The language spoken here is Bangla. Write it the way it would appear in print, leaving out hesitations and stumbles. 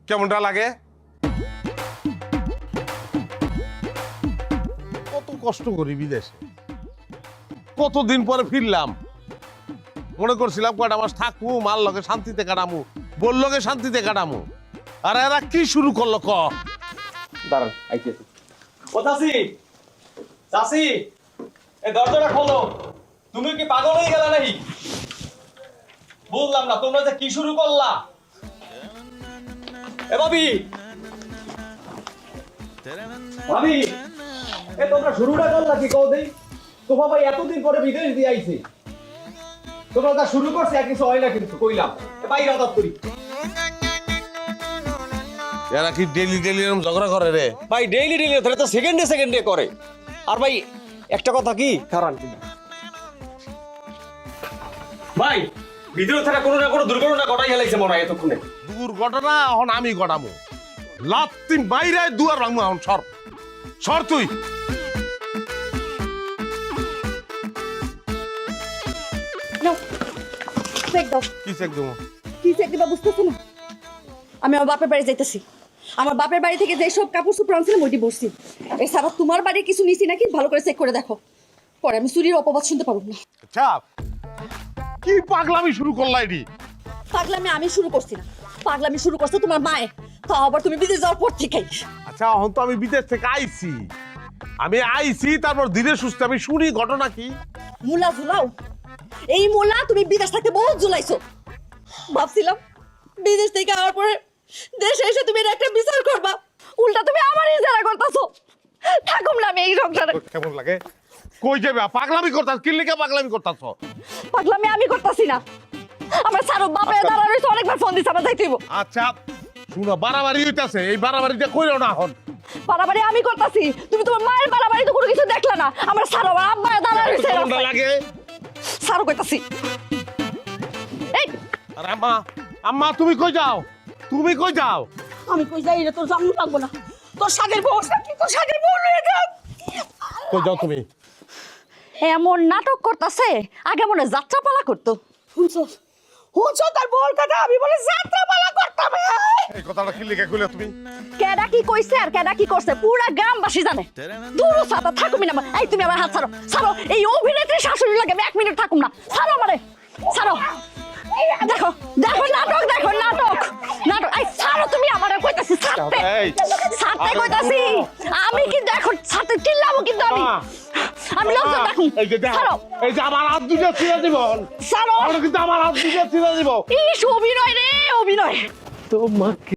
কেমনটা লাগে? কত কষ্ট করি বিদেশে, কতদিন পরে ফিরলাম। মনে করছিলাম কয়টা মাস থাকবো, মার লগে শান্তিতে কাটামু, বোর লগে শান্তিতে কাটামু। আর এরা কি শুরু করলো ক? দাঁড়ান, আইতেছি। ও চাচি, চাচি, এই দরজাটা খোলো। তুমি কি পাগল হয়ে গেলা নাকি? বুঝলাম না তোমরা যে কি শুরু করলা। এ ভাবি, ভাবি, এ তোমরা শুরুটা করলা কি কও দেই? তো বাবা এতদিন পরে বিদেশ দিয়ে আইছে, তোমরা যা শুরু করছে আর কিছু হয় না কিন্তু কইলাম। বাইরে আদাব করি। এরা কি ডেলি ডেলি এরকম ঝগড়া করে রে? ভাই ডেইলি ডেইলি তাহলে তো সেকেন্ডে সেকেন্ডে করে। আর ভাই একটা কথা কি কারণ ভাই ভিতরে থাকা কোনো না কোনো দুর্ঘটনা ঘটাই গেলাইছে মনে হয় এতক্ষণে। দুর্ঘটনা এখন আমি ঘটামু। লাত্তি বাইরে দুয়ার ভাঙবো এখন। সর সর তুই। নাও, চেক দাও। কি চেক দেবো? কি চেক দিবা বুঝতেছো না? আমি আমার বাপের বাড়ি যাইতেছি। আমার বাপের বাড়ি থেকে যেসব কাপড় চোপড় আনছিলাম ওইটি বসছি। এছাড়া তোমার বাড়ি কিছু নিছি নাকি ভালো করে চেক করে দেখো, পরে আমি চুরির অপবাদ শুনতে পারবো না। আচ্ছা, কি পাগলামি শুরু করলা এটি? পাগলামি আমি শুরু করছি না, পাগলামি শুরু করছো তোমার মায়ে। তা আবার তুমি বিদেশ যাওয়ার পর থেকেই। আচ্ছা, এখন তো আমি বিদেশ থেকে আইছি। আমি আইছি, তারপর ধীরে সুস্থে আমি শুনি ঘটনা কি। মুলা ঝুলাও, এই মুলা তুমি বিদেশ থাকতে বহুত ঝুলাইছো। ভাবছিলাম বিদেশ থেকে আওয়ার পরে দেশে এসে তুমি এর একটা বিচার করবা, উল্টা তুমি আমার ইজারা করতেছো। থাকুম না আমি এই সংসারে। কেমন লাগে? কই যাবে? পাগলামি করতাস? কি লিখে পাগলামি করতাস? পাগলামি আমি করতেছি না। আমার সারো বাপে দাঁড়া রয়েছে, অনেকবার ফোন দিছে, আমার যাইতে হইব। আচ্ছা শুনো, বাড়াবাড়ি হইতাছে, এই বাড়াবাড়িটা কইরো না এখন। বাড়াবাড়ি আমি করতেছি, তুমি তোমার মায়ের বাড়াবাড়ি তো কোনো কিছু দেখলা না। আমার সারো আমার আব্বা দাঁড়া রয়েছে। কেমনটা লাগে? সারো কইতাছি। এই আর আম্মা, আম্মা তুমি কই যাও? তুমি কই যাও? আমি কই যাই রে, তোর জামু লাগবো না। তোর শাকের বউ কি তোর শাকের বউ লয়ে যাও। কই যাও তুমি? এমন নাটক করতেছে, আগে মনে যাত্রাপালা করতো। শুনছো শুনছো তার বউর কথা? আমি বলে যাত্রাপালা করতাম। এই কথাটা কি লিখে কইলে তুমি? কেডা কি কইছে আর কেডা কি করছে পুরা গ্রামবাসী জানে। দূর সাতা থাকুমি না। এই তুমি আমার হাত ছাড়ো, ছাড়ো। এই অভিনেত্রী শাশুড়ি লাগে আমি 1 মিনিট থাকুম না। ছাড়ো আমারে, ছাড়ো। দেখো দেখো নাটক, দেখো নাটক নাটক। এই ছাড়ো তুমি আমারে, কইতাছি ছাড়তে, ছাড়তে কইতাছি। আমি কিন্তু এখন ছাড়তে চিল্লাবো কিন্তু আমি। আমি লজ্জা দেখুন। এই যে দেখো, ছাড়ো। এই যে আমার হাত দুটো ছিঁড়ে দিব। ছাড়ো। কিন্তু আমার হাত দুটো ছিঁড়ে দিব। ইস অভিনয় রে অভিনয়। তোমাকে